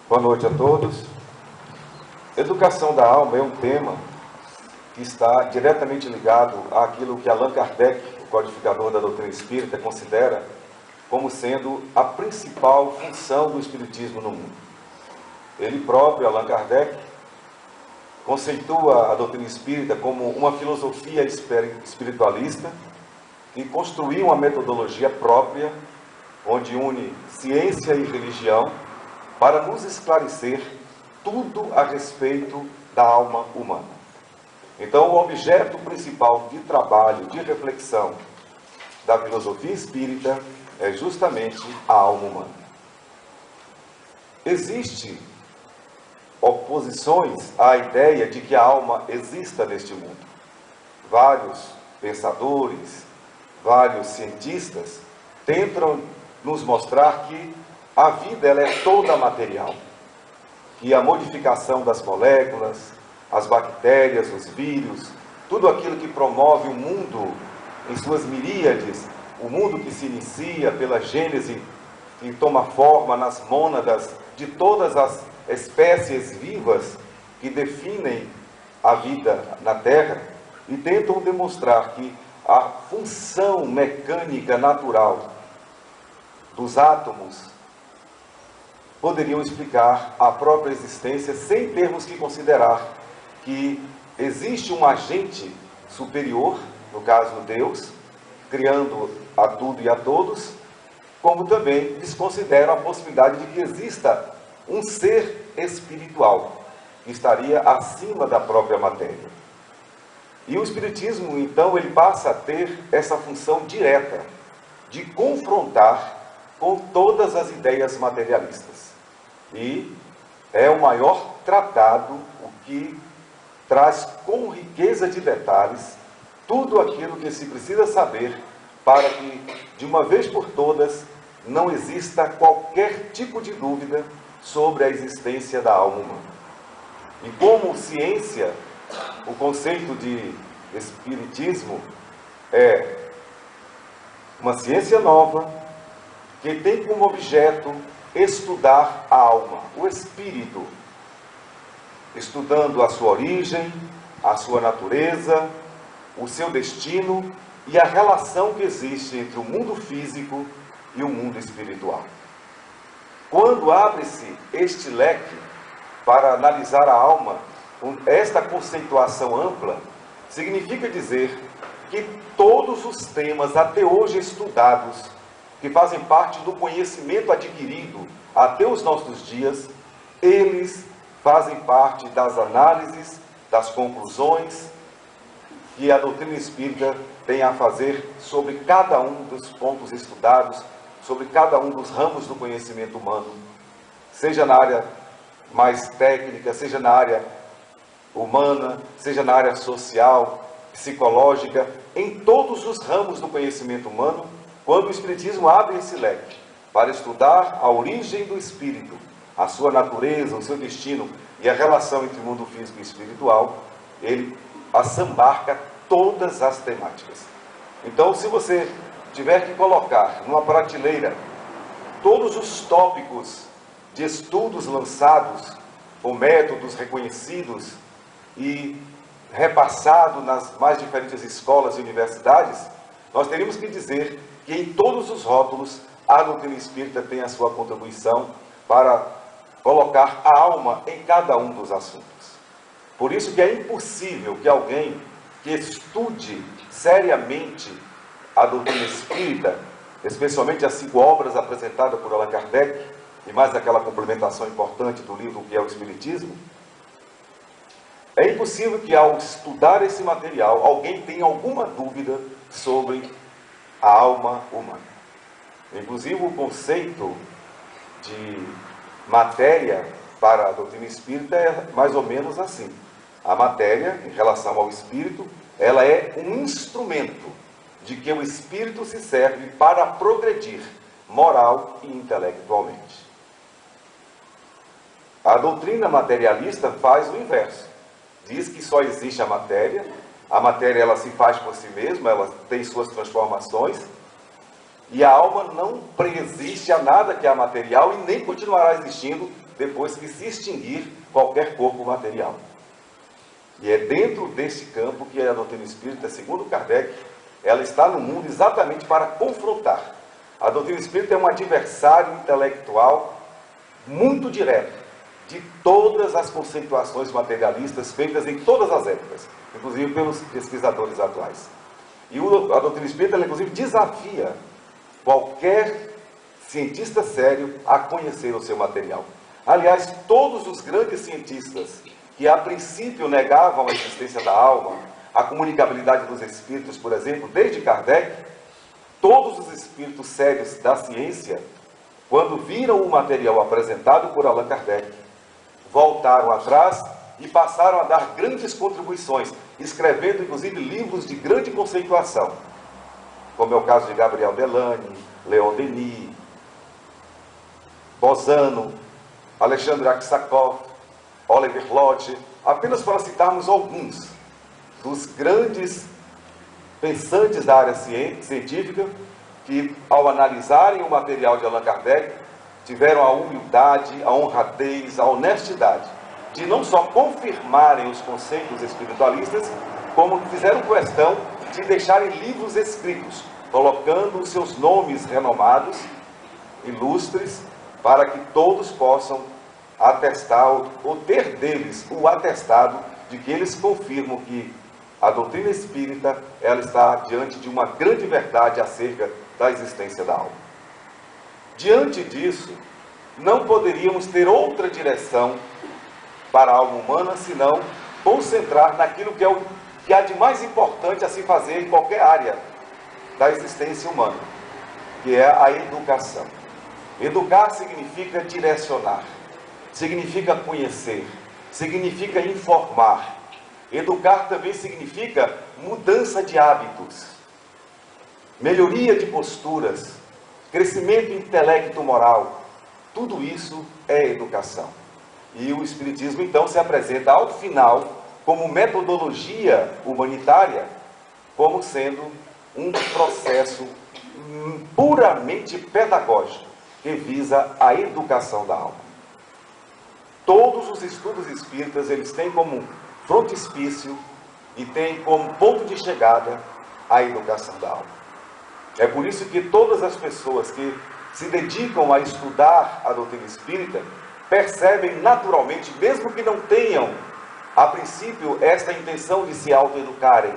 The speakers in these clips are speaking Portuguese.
Boa noite a todos. Educação da alma é um tema que está diretamente ligado àquilo que Allan Kardec, o codificador da doutrina espírita, considera como sendo a principal função do espiritismo no mundo. Ele próprio, Allan Kardec, conceitua a doutrina espírita como uma filosofia espiritualista que construiu uma metodologia própria, onde une ciência e religião, para nos esclarecer tudo a respeito da alma humana. Então, o objeto principal de trabalho, de reflexão da filosofia espírita é justamente a alma humana. Existem oposições à ideia de que a alma exista neste mundo. Vários pensadores, vários cientistas tentam nos mostrar que a vida ela é toda material, que a modificação das moléculas, as bactérias, os vírus, tudo aquilo que promove o mundo em suas miríades, o mundo que se inicia pela gênese e toma forma nas mônadas de todas as espécies vivas que definem a vida na Terra, e tentam demonstrar que a função mecânica natural dos átomos poderiam explicar a própria existência sem termos que considerar que existe um agente superior, no caso Deus, criando a tudo e a todos, como também desconsideram a possibilidade de que exista um ser espiritual que estaria acima da própria matéria. E o Espiritismo, então, ele passa a ter essa função direta de confrontar com todas as ideias materialistas. E é o maior tratado, o que traz com riqueza de detalhes tudo aquilo que se precisa saber para que, de uma vez por todas, não exista qualquer tipo de dúvida sobre a existência da alma humana. E como ciência, o conceito de espiritismo é uma ciência nova que tem como objeto estudar a alma, o espírito, estudando a sua origem, a sua natureza, o seu destino e a relação que existe entre o mundo físico e o mundo espiritual. Quando abre-se este leque para analisar a alma, com esta conceituação ampla, significa dizer que todos os temas até hoje estudados, que fazem parte do conhecimento adquirido até os nossos dias, eles fazem parte das análises, das conclusões que a doutrina espírita tem a fazer sobre cada um dos pontos estudados, sobre cada um dos ramos do conhecimento humano, seja na área mais técnica, seja na área humana, seja na área social, psicológica, em todos os ramos do conhecimento humano. Quando o Espiritismo abre esse leque para estudar a origem do espírito, a sua natureza, o seu destino e a relação entre o mundo físico e espiritual, ele assambarca todas as temáticas. Então, se você tiver que colocar numa prateleira todos os tópicos de estudos lançados, ou métodos reconhecidos e repassados nas mais diferentes escolas e universidades, nós teríamos que dizer que em todos os rótulos a doutrina espírita tem a sua contribuição para colocar a alma em cada um dos assuntos. Por isso que é impossível que alguém que estude seriamente a doutrina espírita, especialmente as 5 obras apresentadas por Allan Kardec, e mais aquela complementação importante do livro que é o Espiritismo, é impossível que ao estudar esse material, alguém tenha alguma dúvida sobre a alma humana. Inclusive o conceito de matéria para a doutrina espírita é mais ou menos assim. A matéria, em relação ao espírito, ela é um instrumento de que o espírito se serve para progredir moral e intelectualmente. A doutrina materialista faz o inverso. Diz que só existe a matéria ela se faz por si mesma, ela tem suas transformações, e a alma não preexiste a nada que é material e nem continuará existindo depois que se extinguir qualquer corpo material. E é dentro desse campo que a doutrina espírita, segundo Kardec, ela está no mundo exatamente para confrontar. A doutrina espírita é um adversário intelectual muito direto de todas as conceituações materialistas feitas em todas as épocas, inclusive pelos pesquisadores atuais. E a doutrina espírita, ela, inclusive, desafia qualquer cientista sério a conhecer o seu material. Aliás, todos os grandes cientistas que a princípio negavam a existência da alma, a comunicabilidade dos espíritos, por exemplo, desde Kardec, todos os espíritos sérios da ciência, quando viram o material apresentado por Allan Kardec, voltaram atrás e passaram a dar grandes contribuições, escrevendo inclusive livros de grande conceituação, como é o caso de Gabriel Delany, Leon Denis, Bozano, Alexandre Aksakov, Oliver Lodge, apenas para citarmos alguns dos grandes pensantes da área científica que, ao analisarem o material de Allan Kardec, tiveram a humildade, a honradez, a honestidade de não só confirmarem os conceitos espiritualistas, como fizeram questão de deixarem livros escritos, colocando os seus nomes renomados, ilustres, para que todos possam atestar ou ter deles o atestado de que eles confirmam que a doutrina espírita, ela está diante de uma grande verdade acerca da existência da alma. Diante disso, não poderíamos ter outra direção para a alma humana, senão concentrar naquilo que é o que há de mais importante a se fazer em qualquer área da existência humana, que é a educação. Educar significa direcionar, significa conhecer, significa informar. Educar também significa mudança de hábitos, melhoria de posturas, crescimento intelecto-moral. Tudo isso é educação. E o Espiritismo, então, se apresenta ao final como metodologia humanitária, como sendo um processo puramente pedagógico que visa a educação da alma. Todos os estudos espíritas, eles têm como frontispício e têm como ponto de chegada a educação da alma. É por isso que todas as pessoas que se dedicam a estudar a doutrina espírita percebem naturalmente, mesmo que não tenham, a princípio, esta intenção de se autoeducarem,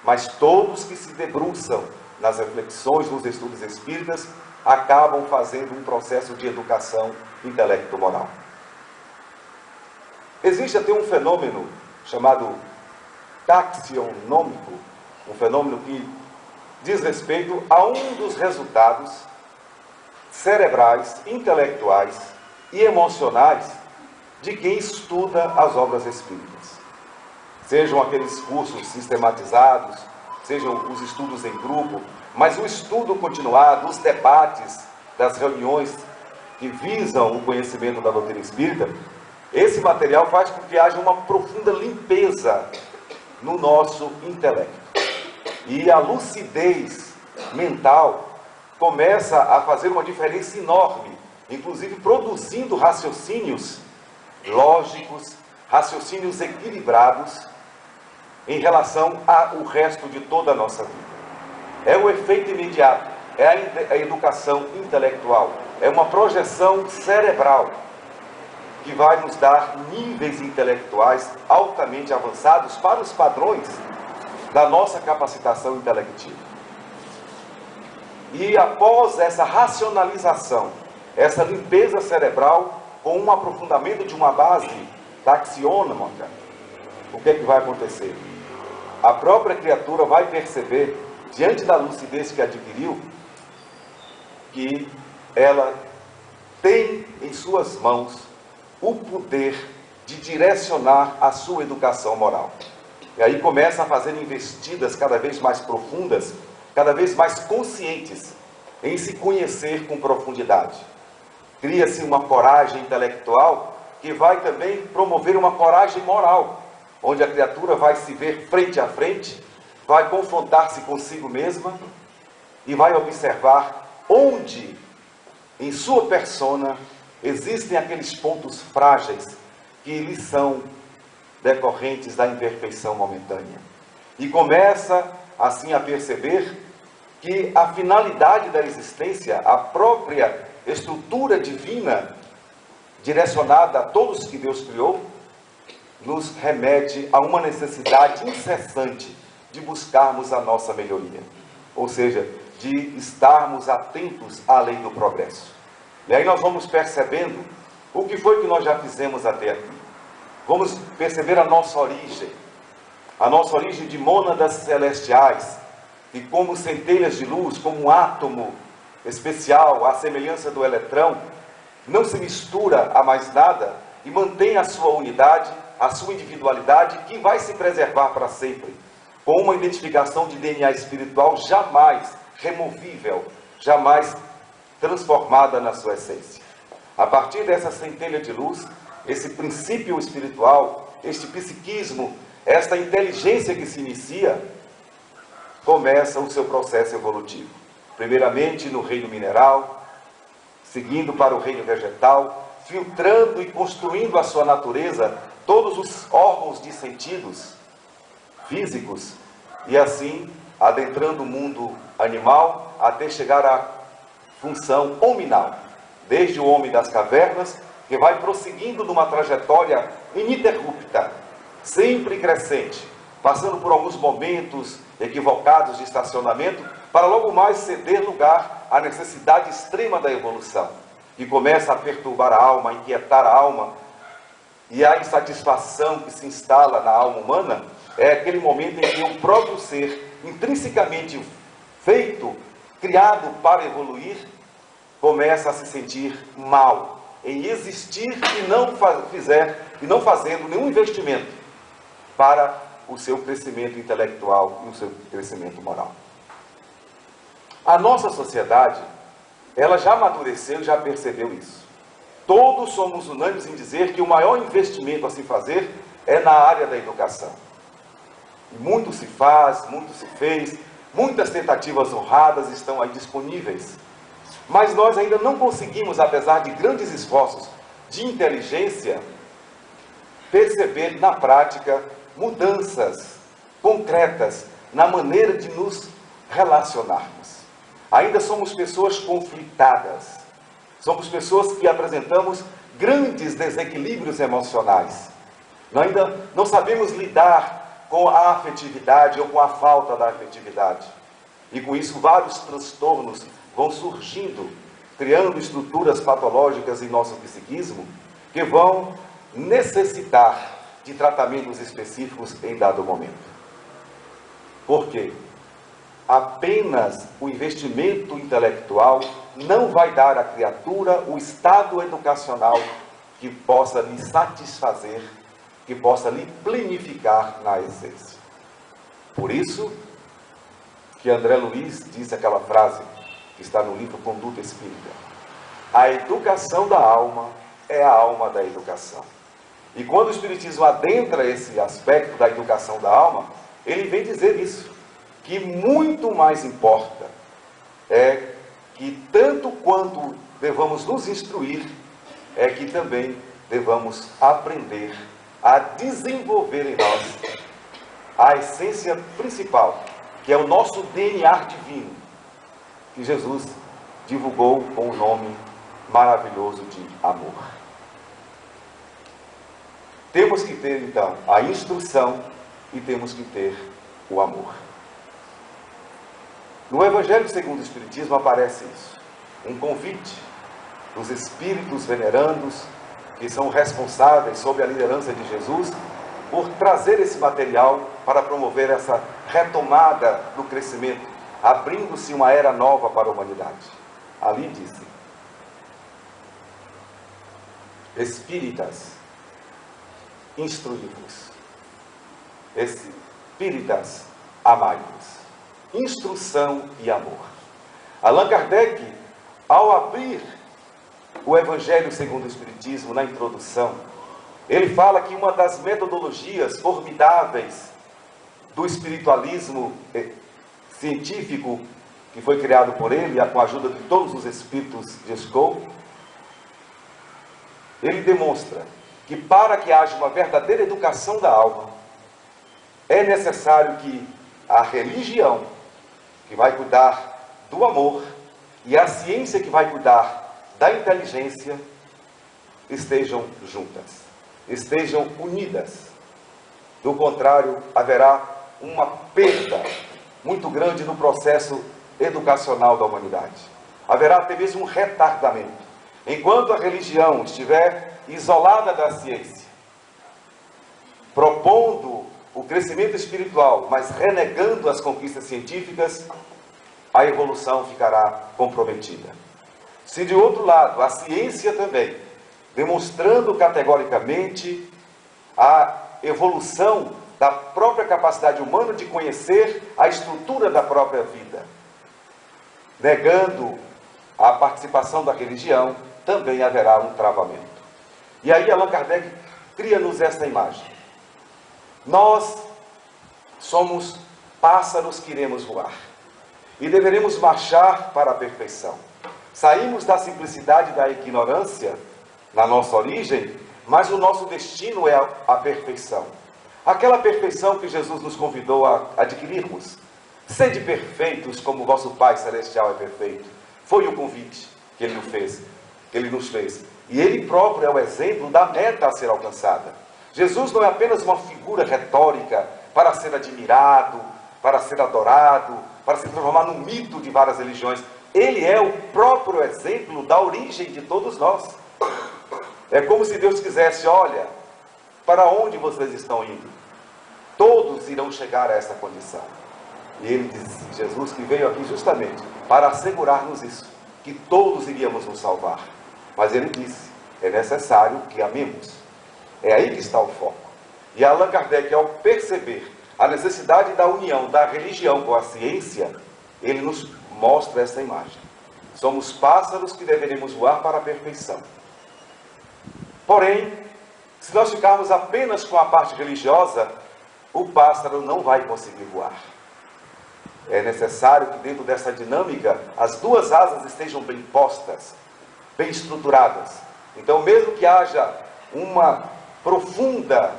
mas todos que se debruçam nas reflexões, nos estudos espíritas, acabam fazendo um processo de educação intelecto-moral. Existe até um fenômeno chamado taxionômico, um fenômeno que diz respeito a um dos resultados cerebrais, intelectuais e emocionais de quem estuda as obras espíritas. Sejam aqueles cursos sistematizados, sejam os estudos em grupo, mas o estudo continuado, os debates das reuniões que visam o conhecimento da doutrina espírita, esse material faz com que haja uma profunda limpeza no nosso intelecto. E a lucidez mental começa a fazer uma diferença enorme, inclusive produzindo raciocínios lógicos, raciocínios equilibrados em relação ao resto de toda a nossa vida. É o efeito imediato, é a educação intelectual, é uma projeção cerebral que vai nos dar níveis intelectuais altamente avançados para os padrões da nossa capacitação intelectiva. E após essa racionalização, essa limpeza cerebral, com um aprofundamento de uma base taxionômica, o que é que vai acontecer? A própria criatura vai perceber, diante da lucidez que adquiriu, que ela tem em suas mãos o poder de direcionar a sua educação moral. E aí começa a fazer investidas cada vez mais profundas, cada vez mais conscientes em se conhecer com profundidade. Cria-se uma coragem intelectual que vai também promover uma coragem moral, onde a criatura vai se ver frente a frente, vai confrontar-se consigo mesma e vai observar onde, em sua persona, existem aqueles pontos frágeis que lhes são decorrentes da imperfeição momentânea. E começa, assim, a perceber que a finalidade da existência, a própria estrutura divina, direcionada a todos que Deus criou, nos remete a uma necessidade incessante de buscarmos a nossa melhoria. Ou seja, de estarmos atentos à lei do progresso. E aí nós vamos percebendo o que foi que nós já fizemos até aqui. Vamos perceber a nossa origem de mônadas celestiais, e como centelhas de luz, como um átomo especial, à semelhança do eletrão, não se mistura a mais nada e mantém a sua unidade, a sua individualidade, que vai se preservar para sempre, com uma identificação de DNA espiritual jamais removível, jamais transformada na sua essência. A partir dessa centelha de luz, esse princípio espiritual, este psiquismo, esta inteligência que se inicia, começa o seu processo evolutivo. Primeiramente no reino mineral, seguindo para o reino vegetal, filtrando e construindo a sua natureza, todos os órgãos de sentidos físicos, e assim adentrando o mundo animal até chegar à função hominal, desde o homem das cavernas, que vai prosseguindo numa trajetória ininterrupta, sempre crescente, passando por alguns momentos equivocados de estacionamento, para logo mais ceder lugar à necessidade extrema da evolução, que começa a perturbar a alma, a inquietar a alma, e a insatisfação que se instala na alma humana é aquele momento em que o próprio ser, intrinsecamente feito, criado para evoluir, começa a se sentir mal em existir e não fazendo nenhum investimento para o seu crescimento intelectual e o seu crescimento moral. A nossa sociedade, ela já amadureceu e já percebeu isso. Todos somos unânimes em dizer que o maior investimento a se fazer é na área da educação. E muito se faz, muito se fez, muitas tentativas honradas estão aí disponíveis. Mas nós ainda não conseguimos, apesar de grandes esforços de inteligência, perceber na prática mudanças concretas na maneira de nos relacionarmos. Ainda somos pessoas conflitadas. Somos pessoas que apresentamos grandes desequilíbrios emocionais. Nós ainda não sabemos lidar com a afetividade ou com a falta da afetividade. E com isso vários transtornos vão surgindo, criando estruturas patológicas em nosso psiquismo, que vão necessitar de tratamentos específicos em dado momento. Por quê? Apenas o investimento intelectual não vai dar à criatura o estado educacional que possa lhe satisfazer, que possa lhe plenificar na essência. Por isso que André Luiz disse aquela frase que está no livro Conduta Espírita: a educação da alma é a alma da educação. E quando o Espiritismo adentra esse aspecto da educação da alma, ele vem dizer isso, que muito mais importa é que tanto quanto devamos nos instruir, é que também devamos aprender a desenvolver em nós a essência principal, que é o nosso DNA divino, que Jesus divulgou com o nome maravilhoso de amor. Temos que ter, então, a instrução e temos que ter o amor. No Evangelho segundo o Espiritismo aparece isso, um convite dos espíritos venerandos, que são responsáveis, sob a liderança de Jesus, por trazer esse material para promover essa retomada do crescimento, abrindo-se uma era nova para a humanidade. Ali disse: espíritas, instruí-vos. Espíritas, amai-vos. Instrução e amor. Allan Kardec, ao abrir o Evangelho segundo o Espiritismo, na introdução, ele fala que uma das metodologias formidáveis do espiritualismo científico que foi criado por ele, com a ajuda de todos os espíritos de Escol, ele demonstra que para que haja uma verdadeira educação da alma, é necessário que a religião, que vai cuidar do amor, e a ciência, que vai cuidar da inteligência, estejam juntas, estejam unidas. Do contrário, haverá uma perda muito grande no processo educacional da humanidade. Haverá até mesmo um retardamento. Enquanto a religião estiver isolada da ciência, propondo o crescimento espiritual, mas renegando as conquistas científicas, a evolução ficará comprometida. Se de outro lado, a ciência também, demonstrando categoricamente a evolução da própria capacidade humana de conhecer a estrutura da própria vida, negando a participação da religião, também haverá um travamento. E aí Allan Kardec cria-nos esta imagem. Nós somos pássaros que iremos voar e deveremos marchar para a perfeição. Saímos da simplicidade da ignorância na nossa origem, mas o nosso destino é a perfeição. Aquela perfeição que Jesus nos convidou a adquirirmos. Sede perfeitos como o vosso Pai Celestial é perfeito. Foi o convite que Ele nos fez. E Ele próprio é o exemplo da meta a ser alcançada. Jesus não é apenas uma figura retórica para ser admirado, para ser adorado, para se transformar num mito de várias religiões. Ele é o próprio exemplo da origem de todos nós. É como se Deus quisesse: olha, para onde vocês estão indo? Todos irão chegar a essa condição. E ele diz, Jesus, que veio aqui justamente para assegurar-nos isso, que todos iríamos nos salvar. Mas ele disse, é necessário que amemos. É aí que está o foco. E Allan Kardec, ao perceber a necessidade da união da religião com a ciência, ele nos mostra essa imagem. Somos pássaros que deveremos voar para a perfeição. Porém, se nós ficarmos apenas com a parte religiosa, o pássaro não vai conseguir voar. É necessário que dentro dessa dinâmica, as duas asas estejam bem postas, bem estruturadas. Então, mesmo que haja uma profunda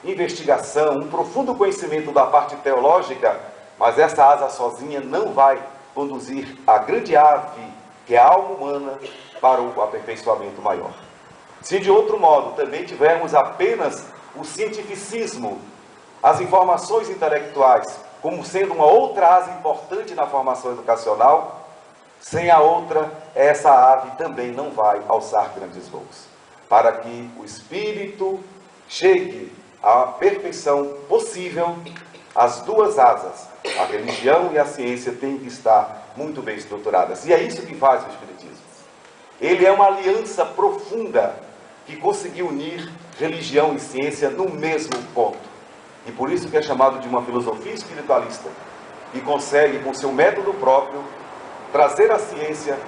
investigação, um profundo conhecimento da parte teológica, mas essa asa sozinha não vai conduzir a grande ave, que é a alma humana, para o aperfeiçoamento maior. Se de outro modo também tivermos apenas o cientificismo, as informações intelectuais, como sendo uma outra asa importante na formação educacional, sem a outra, essa ave também não vai alçar grandes voos. Para que o espírito chegue à perfeição possível, as duas asas, a religião e a ciência, têm que estar muito bem estruturadas. E é isso que faz o Espiritismo. Ele é uma aliança profunda que conseguiu unir religião e ciência no mesmo ponto. E por isso que é chamado de uma filosofia espiritualista, que consegue, com seu método próprio, trazer a ciência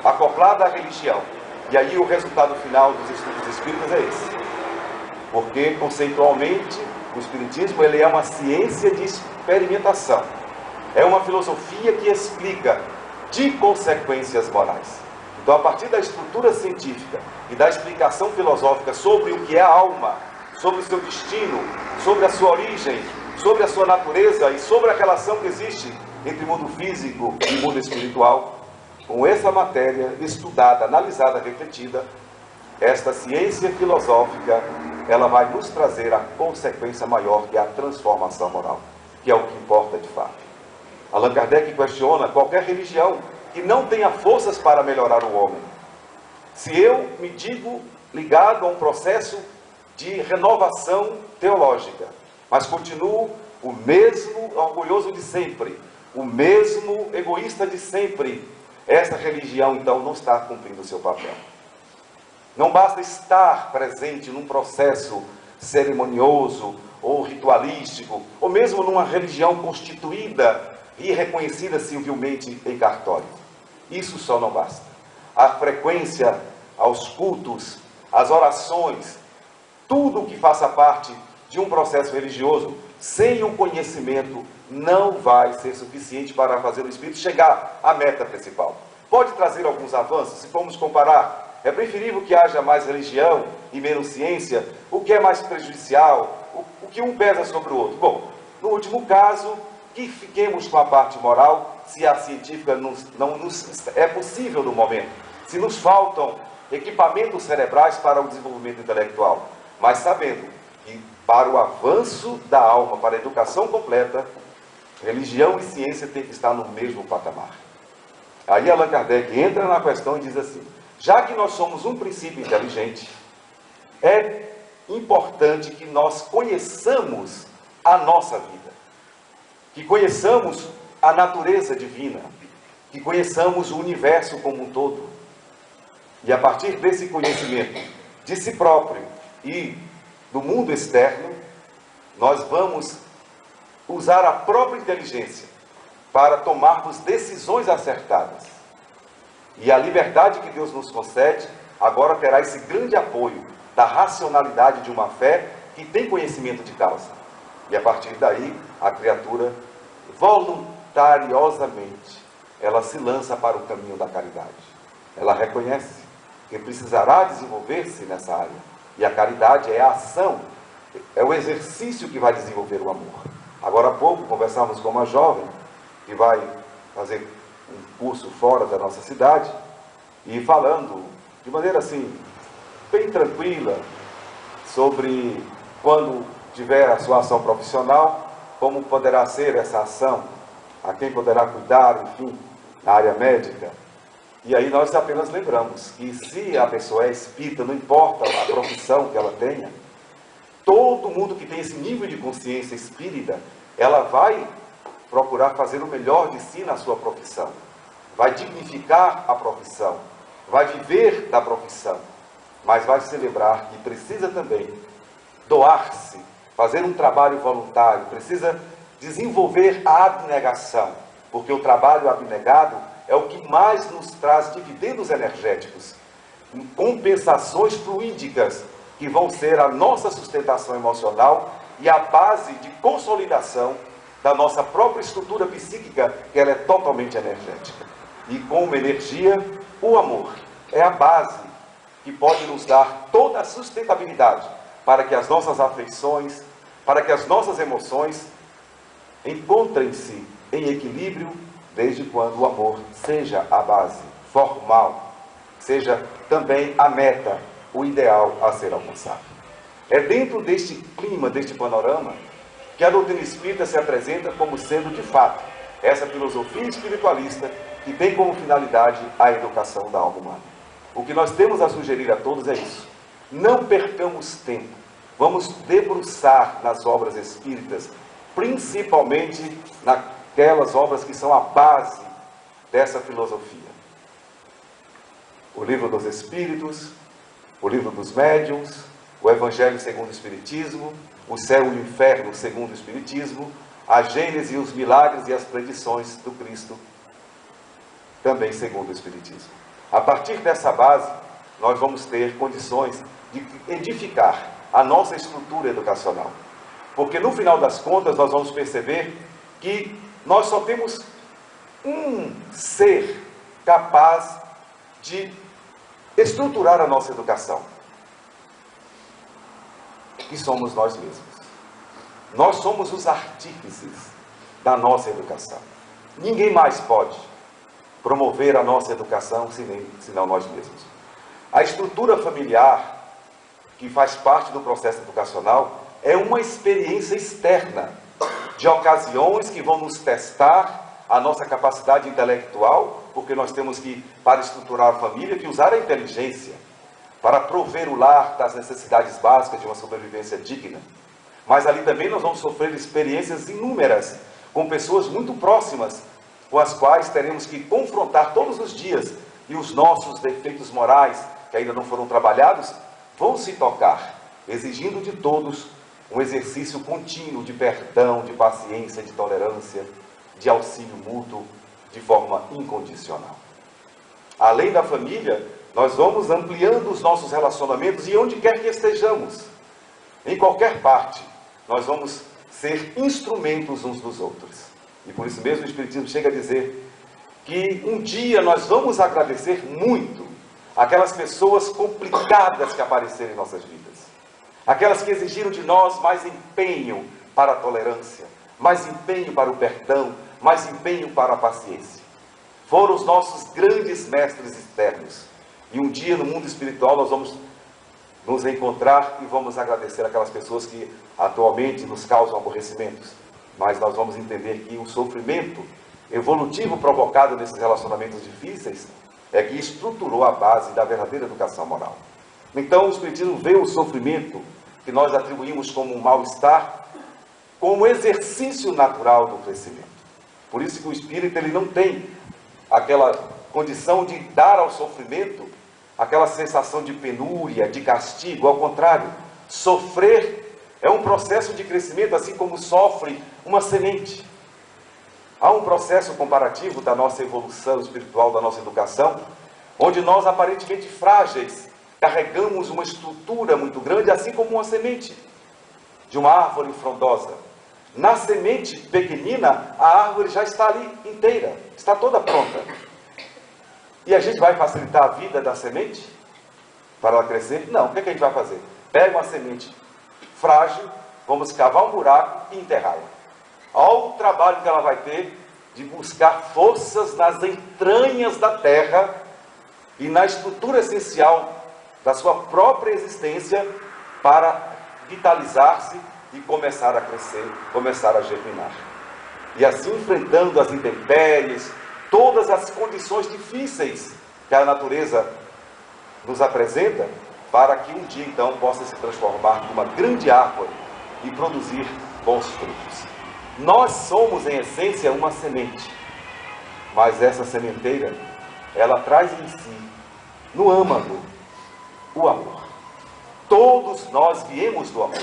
acoplada à religião. E aí o resultado final dos estudos espíritas é esse. Porque, conceitualmente, o Espiritismo ele é uma ciência de experimentação. É uma filosofia que explica de consequências morais. Então, a partir da estrutura científica e da explicação filosófica sobre o que é a alma, sobre o seu destino, sobre a sua origem, sobre a sua natureza e sobre a relação que existe entre mundo físico e mundo espiritual, com essa matéria estudada, analisada, refletida, esta ciência filosófica, ela vai nos trazer a consequência maior, que é a transformação moral, que é o que importa de fato. Allan Kardec questiona qualquer religião que não tenha forças para melhorar o homem. Se eu me digo ligado a um processo de renovação teológica, mas continuo o mesmo orgulhoso de sempre, o mesmo egoísta de sempre, essa religião então não está cumprindo o seu papel. Não basta estar presente num processo cerimonioso ou ritualístico, ou mesmo numa religião constituída e reconhecida civilmente em cartório. Isso só não basta. A frequência aos cultos, as orações, tudo que faça parte de um processo religioso, sem o conhecimento, não vai ser suficiente para fazer o espírito chegar à meta principal. Pode trazer alguns avanços, se formos comparar É preferível que haja mais religião e menos ciência? O que é mais prejudicial? O que um pesa sobre o outro? Bom, no último caso, que fiquemos com a parte moral, se a científica não nos é possível no momento, se nos faltam equipamentos cerebrais para o desenvolvimento intelectual, mas sabendo que para o avanço da alma, para a educação completa, religião e ciência têm que estar no mesmo patamar. Aí Allan Kardec entra na questão e diz assim: já que nós somos um princípio inteligente, é importante que nós conheçamos a nossa vida, que conheçamos a natureza divina, que conheçamos o universo como um todo. E a partir desse conhecimento de si próprio e do mundo externo, nós vamos usar a própria inteligência para tomarmos decisões acertadas. E a liberdade que Deus nos concede agora terá esse grande apoio da racionalidade de uma fé que tem conhecimento de causa. E a partir daí, a criatura, voluntariosamente, ela se lança para o caminho da caridade. Ela reconhece que precisará desenvolver-se nessa área. E a caridade é a ação, é o exercício que vai desenvolver o amor. Agora há pouco conversamos com uma jovem que vai fazer um curso fora da nossa cidade e falando de maneira assim, bem tranquila, sobre quando tiver a sua ação profissional, como poderá ser essa ação, a quem poderá cuidar, enfim, na área médica. E aí nós apenas lembramos que se a pessoa é espírita, não importa a profissão que ela tenha, todo mundo que tem esse nível de consciência espírita, ela vai procurar fazer o melhor de si na sua profissão, vai dignificar a profissão, vai viver da profissão, mas vai se lembrar que precisa também doar-se, fazer um trabalho voluntário, precisa desenvolver a abnegação, porque o trabalho abnegado é o que mais nos traz dividendos energéticos, compensações fluídicas, que vão ser a nossa sustentação emocional e a base de consolidação da nossa própria estrutura psíquica, que ela é totalmente energética. E como energia, o amor é a base que pode nos dar toda a sustentabilidade para que as nossas afeições, para que as nossas emoções encontrem-se em equilíbrio, desde quando o amor seja a base formal, seja também a meta, o ideal a ser alcançado. É dentro deste clima, deste panorama, que a doutrina espírita se apresenta como sendo, de fato, essa filosofia espiritualista que tem como finalidade a educação da alma humana. O que nós temos a sugerir a todos é isso: não percamos tempo, vamos debruçar nas obras espíritas, principalmente naquelas obras que são a base dessa filosofia. O Livro dos Espíritos, o Livro dos Médiuns, o Evangelho segundo o Espiritismo, o Céu e o Inferno segundo o Espiritismo, a Gênese e os milagres e as predições do Cristo, também segundo o Espiritismo. A partir dessa base, nós vamos ter condições de edificar a nossa estrutura educacional. Porque no final das contas, nós vamos perceber que nós só temos um ser capaz de estruturar a nossa educação, que somos nós mesmos. Nós somos os artífices da nossa educação. Ninguém mais pode promover a nossa educação senão nós mesmos. A estrutura familiar, que faz parte do processo educacional, é uma experiência externa de ocasiões que vão nos testar a nossa capacidade intelectual, porque nós temos que, para estruturar a família, que usar a inteligência para prover o lar das necessidades básicas de uma sobrevivência digna. Mas ali também nós vamos sofrer experiências inúmeras, com pessoas muito próximas, com as quais teremos que confrontar todos os dias, e os nossos defeitos morais, que ainda não foram trabalhados, vão se tocar, exigindo de todos um exercício contínuo de perdão, de paciência, de tolerância, de auxílio mútuo, de forma incondicional. Além da família, nós vamos ampliando os nossos relacionamentos, e onde quer que estejamos, em qualquer parte, nós vamos ser instrumentos uns dos outros. E por isso mesmo o Espiritismo chega a dizer que um dia nós vamos agradecer muito aquelas pessoas complicadas que apareceram em nossas vidas, aquelas que exigiram de nós mais empenho para a tolerância, mais empenho para o perdão, mais empenho para a paciência. Foram os nossos grandes mestres externos. E um dia no mundo espiritual nós vamos nos encontrar e vamos agradecer aquelas pessoas que atualmente nos causam aborrecimentos. Mas nós vamos entender que o sofrimento evolutivo provocado nesses relacionamentos difíceis é que estruturou a base da verdadeira educação moral. Então o Espiritismo vê o sofrimento que nós atribuímos como um mal-estar como exercício natural do crescimento. Por isso que o Espírito ele não tem aquela condição de dar ao sofrimento aquela sensação de penúria, de castigo. Ao contrário, sofrer é um processo de crescimento, assim como sofre uma semente. Há um processo comparativo da nossa evolução espiritual, da nossa educação, onde nós, aparentemente frágeis, carregamos uma estrutura muito grande, assim como uma semente de uma árvore frondosa. Na semente pequenina, a árvore já está ali inteira, está toda pronta. E a gente vai facilitar a vida da semente para ela crescer? Não. O que a gente vai fazer? Pega uma semente frágil, vamos cavar um buraco e enterrá-la. Olha o trabalho que ela vai ter de buscar forças nas entranhas da terra e na estrutura essencial da sua própria existência para vitalizar-se e começar a crescer, começar a germinar. E assim, enfrentando as intempéries, todas as condições difíceis que a natureza nos apresenta, para que um dia então possa se transformar numa grande árvore e produzir bons frutos. Nós somos em essência uma semente, mas essa sementeira, ela traz em si, no âmago, o amor. Todos nós viemos do amor.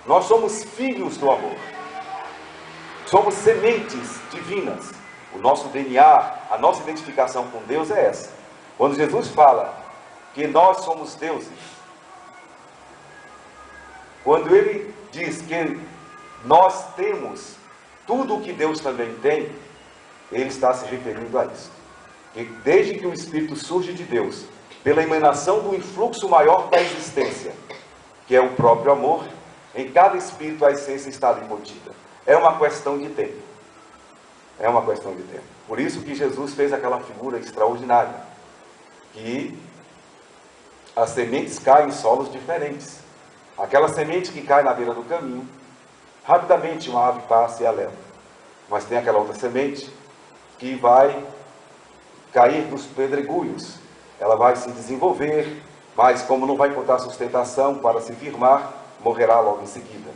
Nós somos filhos do amor. Somos sementes divinas. O nosso DNA, a nossa identificação com Deus é essa. Quando Jesus fala que nós somos deuses, quando ele diz que nós temos tudo o que Deus também tem, ele está se referindo a isso. Que desde que o Espírito surge de Deus, pela emanação do influxo maior da existência, que é o próprio amor, em cada espírito a essência está ali contida. É uma questão de tempo. É uma questão de tempo. Por isso que Jesus fez aquela figura extraordinária, que as sementes caem em solos diferentes. Aquela semente que cai na beira do caminho, rapidamente uma ave passa e a leva. Mas tem aquela outra semente que vai cair nos pedregulhos. Ela vai se desenvolver, mas como não vai encontrar sustentação para se firmar, morrerá logo em seguida.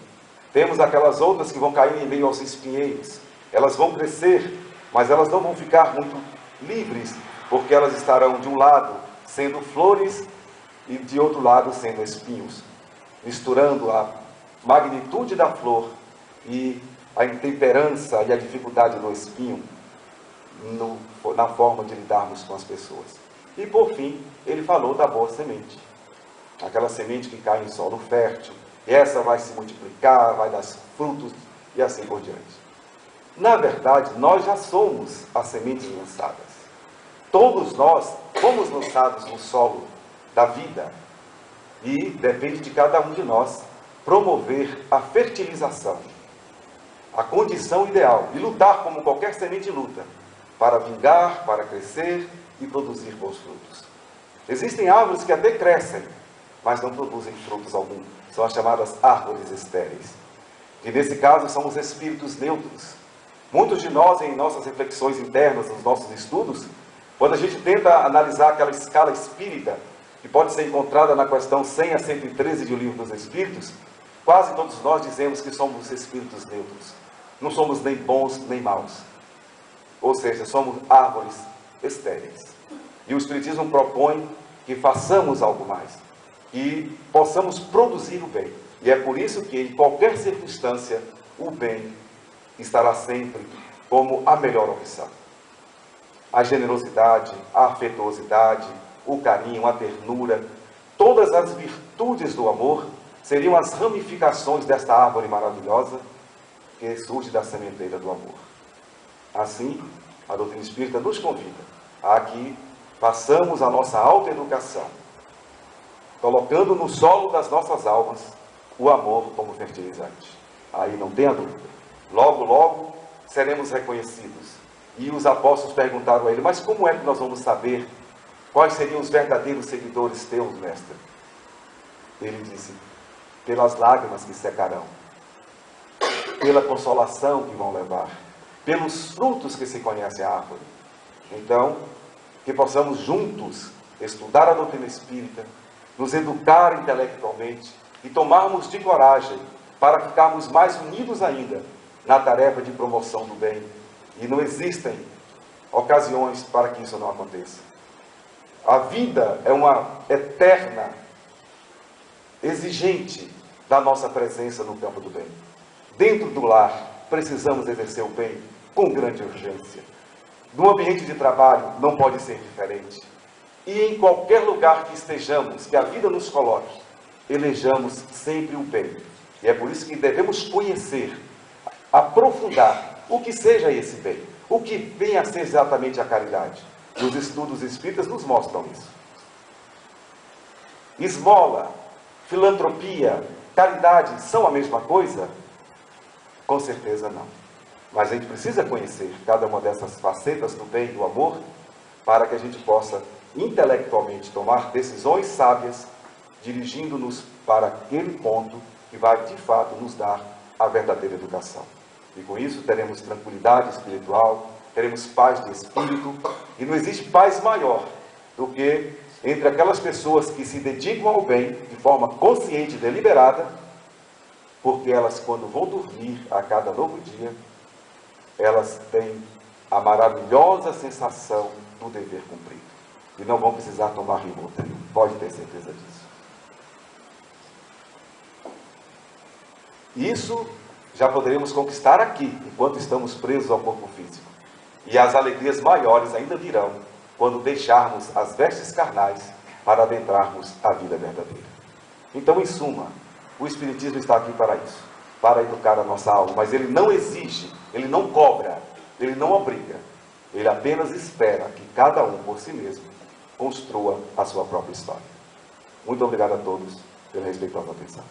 Temos aquelas outras que vão cair em meio aos espinheiros. Elas vão crescer, mas elas não vão ficar muito livres, porque elas estarão de um lado sendo flores e de outro lado sendo espinhos, misturando a magnitude da flor e a intemperança e a dificuldade do espinho na forma de lidarmos com as pessoas. E por fim, ele falou da boa semente, aquela semente que cai em solo fértil, e essa vai se multiplicar, vai dar frutos e assim por diante. Na verdade, nós já somos as sementes lançadas. Todos nós fomos lançados no solo da vida e depende de cada um de nós promover a fertilização, a condição ideal e lutar como qualquer semente luta para vingar, para crescer e produzir bons frutos. Existem árvores que até crescem, mas não produzem frutos algum. São as chamadas árvores estéreis. E nesse caso são os espíritos neutros. Muitos de nós, em nossas reflexões internas, nos nossos estudos, quando a gente tenta analisar aquela escala espírita, que pode ser encontrada na questão 100 a 113 de O Livro dos Espíritos, quase todos nós dizemos que somos espíritos neutros. Não somos nem bons nem maus. Ou seja, somos árvores estéreis. E o Espiritismo propõe que façamos algo mais, que possamos produzir o bem. E é por isso que, em qualquer circunstância, o bem estará sempre como a melhor opção. A generosidade, a afetuosidade, o carinho, a ternura, todas as virtudes do amor seriam as ramificações desta árvore maravilhosa que surge da sementeira do amor. Assim, a doutrina espírita nos convida a que façamos a nossa autoeducação, colocando no solo das nossas almas o amor como fertilizante. Aí não tenha dúvida. Logo, logo, seremos reconhecidos. E os apóstolos perguntaram a ele, mas como é que nós vamos saber quais seriam os verdadeiros seguidores teus, mestre? Ele disse, pelas lágrimas que secarão, pela consolação que vão levar, pelos frutos que se conhece a árvore. Então, que possamos juntos estudar a doutrina espírita, nos educar intelectualmente e tomarmos de coragem para ficarmos mais unidos ainda na tarefa de promoção do bem. E não existem ocasiões para que isso não aconteça. A vida é uma eterna exigente da nossa presença no campo do bem. Dentro do lar, precisamos exercer o bem com grande urgência. No ambiente de trabalho, não pode ser diferente. E em qualquer lugar que estejamos, que a vida nos coloque, elejamos sempre o bem. E é por isso que devemos conhecer, aprofundar o que seja esse bem, o que vem a ser exatamente a caridade. Os estudos espíritas nos mostram isso. Esmola, filantropia, caridade são a mesma coisa? Com certeza não. Mas a gente precisa conhecer cada uma dessas facetas do bem e do amor para que a gente possa intelectualmente tomar decisões sábias, dirigindo-nos para aquele ponto que vai de fato nos dar a verdadeira educação. E com isso teremos tranquilidade espiritual, teremos paz de espírito, e não existe paz maior do que entre aquelas pessoas que se dedicam ao bem de forma consciente e deliberada, porque elas, quando vão dormir a cada novo dia, elas têm a maravilhosa sensação do dever cumprido. E não vão precisar tomar Rivotril. Pode ter certeza disso. Isso já poderemos conquistar aqui, enquanto estamos presos ao corpo físico. E as alegrias maiores ainda virão quando deixarmos as vestes carnais para adentrarmos a vida verdadeira. Então, em suma, o Espiritismo está aqui para isso, para educar a nossa alma, mas ele não exige, ele não cobra, ele não obriga, ele apenas espera que cada um por si mesmo construa a sua própria história. Muito obrigado a todos pela respeitosa atenção.